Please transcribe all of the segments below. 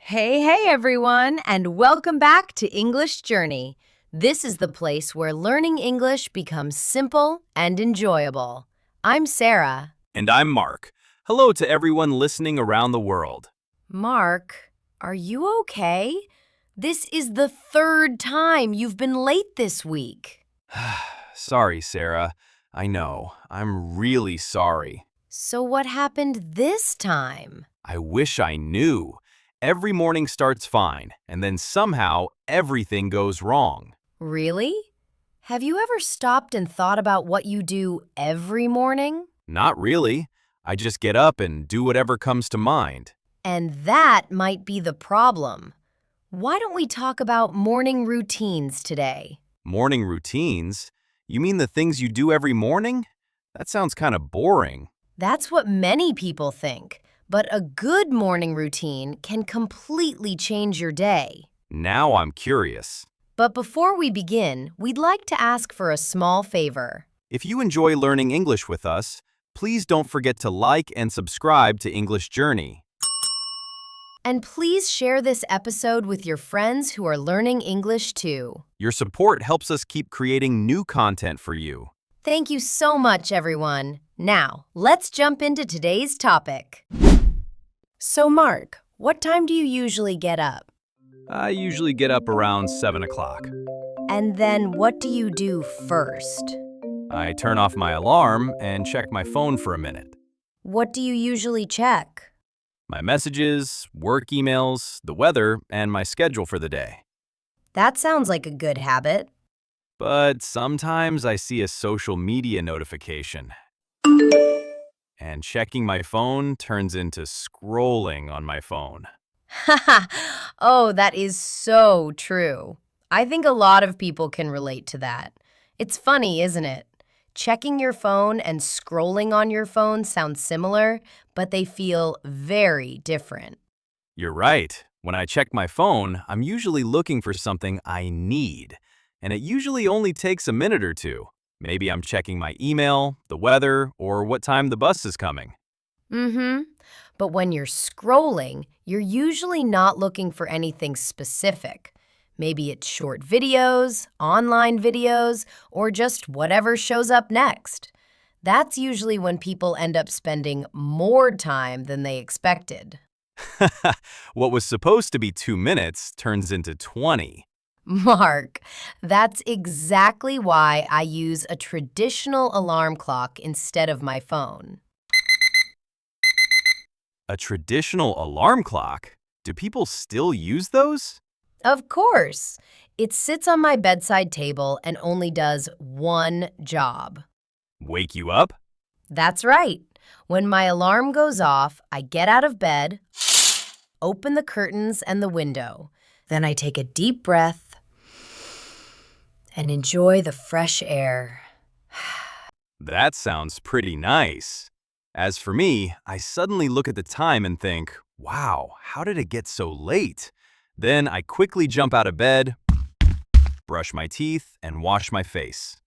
Hey everyone, and welcome back to English Journey. This is the place where learning English becomes simple and enjoyable. I'm Sarah. And I'm Mark. Hello to everyone listening around the world. Mark, are you okay? This is the third time you've been late this week. Sorry, Sarah. I know. I'm really sorry. So what happened this time? I wish I knew. Every morning starts fine, and then somehow everything goes wrong. Really? Have you ever stopped and thought about what you do every morning? Not really. I just get up and do whatever comes to mind. And that might be the problem. Why don't we talk about morning routines today? Morning routines? You mean the things you do every morning? That sounds kind of boring. That's what many people think. But a good morning routine can completely change your day. Now I'm curious. But before we begin, we'd like to ask for a small favor. If you enjoy learning English with us, please don't forget to like and subscribe to English Journey. And please share this episode with your friends who are learning English too. Your support helps us keep creating new content for you. Thank you so much, everyone. Now, let's jump into today's topic. So, Mark, what time do you usually get up? I usually get up around 7 o'clock. And then what do you do first? I turn off my alarm and check my phone for a minute. What do you usually check? My messages, work emails, the weather, and my schedule for the day. That sounds like a good habit. But sometimes I see a social media notification. And checking my phone turns into scrolling on my phone. Oh, that is so true. I think a lot of people can relate to that. It's funny, isn't it? Checking your phone and scrolling on your phone sound similar, but they feel very different. You're right. When I check my phone, I'm usually looking for something I need. And it usually only takes a minute or two. Maybe I'm checking my email, the weather, or what time the bus is coming. But when you're scrolling, you're usually not looking for anything specific. Maybe it's short videos, online videos, or just whatever shows up next. That's usually when people end up spending more time than they expected. What was supposed to be 2 minutes turns into 20. Mark, that's exactly why I use a traditional alarm clock instead of my phone. A traditional alarm clock? Do people still use those? Of course. It sits on my bedside table and only does one job. Wake you up? That's right. When my alarm goes off, I get out of bed, open the curtains and the window. Then I take a deep breath and enjoy the fresh air. That sounds pretty nice. As for me, I suddenly look at the time and think, wow, how did it get so late? Then I quickly jump out of bed, brush my teeth, and wash my face.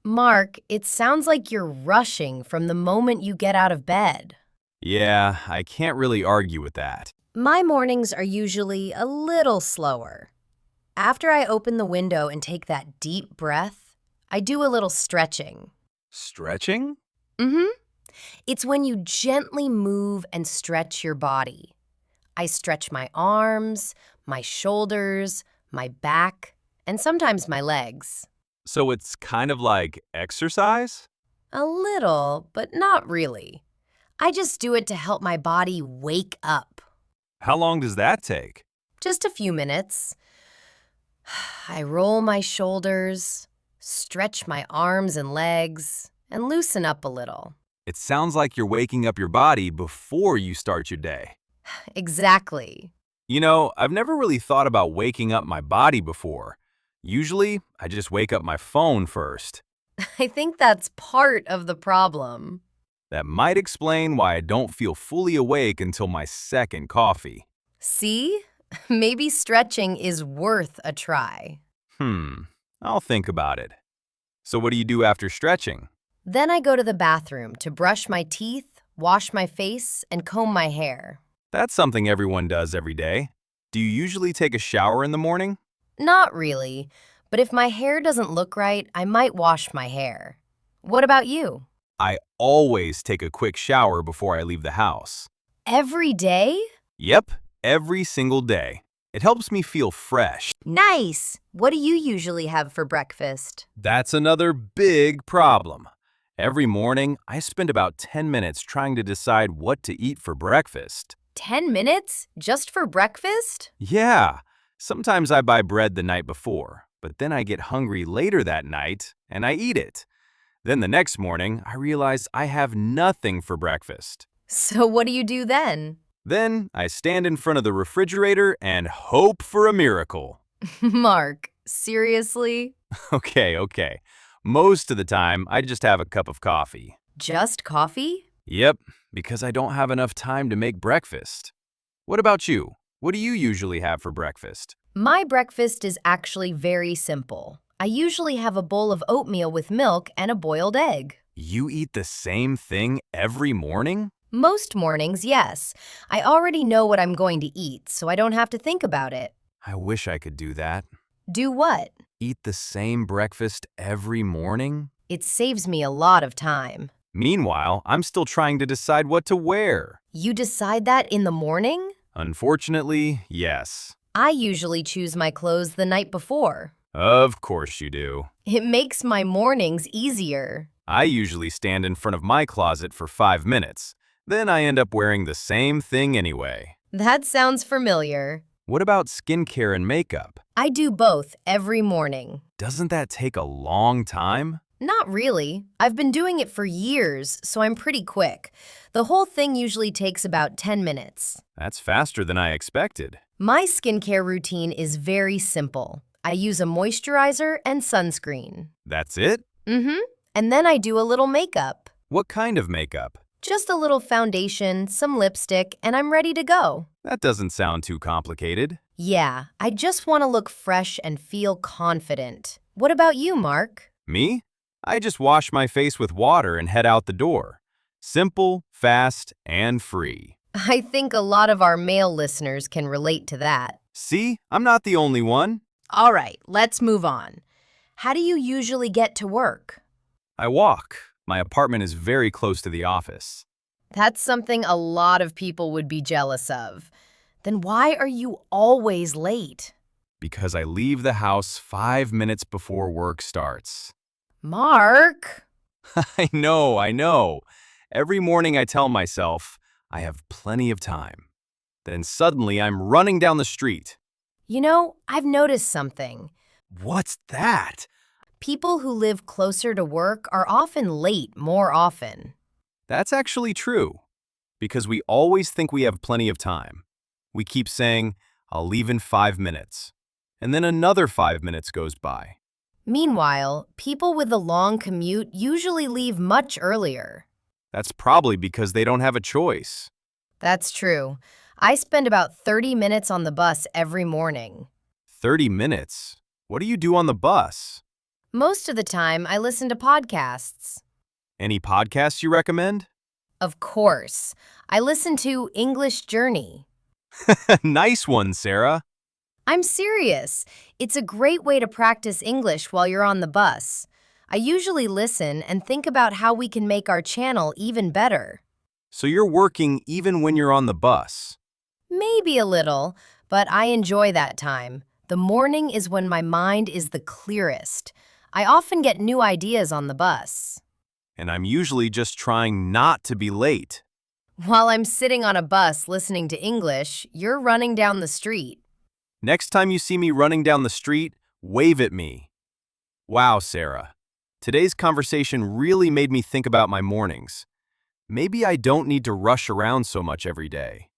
Mark, it sounds like you're rushing from the moment you get out of bed. Yeah, I can't really argue with that. My mornings are usually a little slower. After I open the window and take that deep breath, I do a little stretching. Stretching? It's when you gently move and stretch your body. I stretch my arms, my shoulders, my back, and sometimes my legs. So it's kind of like exercise? A little, but not really. I just do it to help my body wake up. How long does that take? Just a few minutes. I roll my shoulders, stretch my arms and legs, and loosen up a little. It sounds like you're waking up your body before you start your day. Exactly. You know, I've never really thought about waking up my body before. Usually, I just wake up my phone first. I think that's part of the problem. That might explain why I don't feel fully awake until my second coffee. See? Maybe stretching is worth a try. I'll think about it. So what do you do after stretching? Then I go to the bathroom to brush my teeth, wash my face, and comb my hair. That's something everyone does every day. Do you usually take a shower in the morning? Not really, but if my hair doesn't look right, I might wash my hair. What about you? I always take a quick shower before I leave the house. Every day? Yep, every single day. It helps me feel fresh. Nice! What do you usually have for breakfast? That's another big problem. Every morning, I spend about 10 minutes trying to decide what to eat for breakfast. 10 minutes? Just for breakfast? Yeah, sometimes I buy bread the night before, but then I get hungry later that night and I eat it. Then the next morning, I realize I have nothing for breakfast. So what do you do then? Then I stand in front of the refrigerator and hope for a miracle. Mark, seriously? Okay. Most of the time, I just have a cup of coffee. Just coffee? Yep, because I don't have enough time to make breakfast. What about you? What do you usually have for breakfast? My breakfast is actually very simple. I usually have a bowl of oatmeal with milk and a boiled egg. You eat the same thing every morning? Most mornings, yes. I already know what I'm going to eat, so I don't have to think about it. I wish I could do that. Do what? Eat the same breakfast every morning? It saves me a lot of time. Meanwhile, I'm still trying to decide what to wear. You decide that in the morning? Unfortunately, yes. I usually choose my clothes the night before. Of course you do. It makes my mornings easier. I usually stand in front of my closet for 5 minutes. Then I end up wearing the same thing anyway. That sounds familiar. What about skincare and makeup? I do both every morning. Doesn't that take a long time? Not really. I've been doing it for years, so I'm pretty quick. The whole thing usually takes about 10 minutes. That's faster than I expected. My skincare routine is very simple. I use a moisturizer and sunscreen. That's it? And then I do a little makeup. What kind of makeup? Just a little foundation, some lipstick, and I'm ready to go. That doesn't sound too complicated. Yeah, I just want to look fresh and feel confident. What about you, Mark? Me? I just wash my face with water and head out the door. Simple, fast, and free. I think a lot of our male listeners can relate to that. See, I'm not the only one. All right, let's move on. How do you usually get to work? I walk. My apartment is very close to the office. That's something a lot of people would be jealous of. Then why are you always late? Because I leave the house 5 minutes before work starts. Mark! I know. Every morning I tell myself, I have plenty of time. Then suddenly I'm running down the street. You know, I've noticed something. What's that? People who live closer to work are often late more often. That's actually true. Because we always think we have plenty of time. We keep saying, I'll leave in 5 minutes. And then another 5 minutes goes by. Meanwhile, people with a long commute usually leave much earlier. That's probably because they don't have a choice. That's true. I spend about 30 minutes on the bus every morning. 30 minutes? What do you do on the bus? Most of the time, I listen to podcasts. Any podcasts you recommend? Of course. I listen to English Journey. Nice one, Sarah. I'm serious. It's a great way to practice English while you're on the bus. I usually listen and think about how we can make our channel even better. So you're working even when you're on the bus? Maybe a little, but I enjoy that time. The morning is when my mind is the clearest. I often get new ideas on the bus. And I'm usually just trying not to be late. While I'm sitting on a bus listening to English, you're running down the street. Next time you see me running down the street, wave at me. Wow, Sarah. Today's conversation really made me think about my mornings. Maybe I don't need to rush around so much every day.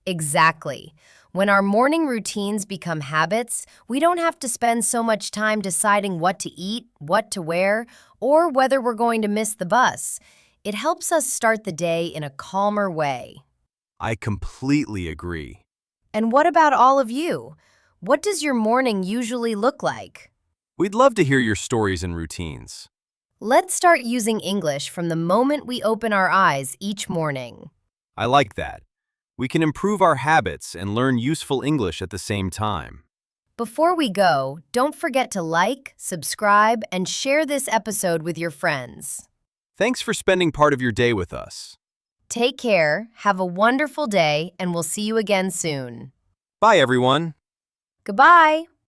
Exactly. When our morning routines become habits, we don't have to spend so much time deciding what to eat, what to wear, or whether we're going to miss the bus. It helps us start the day in a calmer way. I completely agree. And what about all of you? What does your morning usually look like? We'd love to hear your stories and routines. Let's start using English from the moment we open our eyes each morning. I like that. We can improve our habits and learn useful English at the same time. Before we go, don't forget to like, subscribe, and share this episode with your friends. Thanks for spending part of your day with us. Take care, have a wonderful day, and we'll see you again soon. Bye, everyone. Goodbye.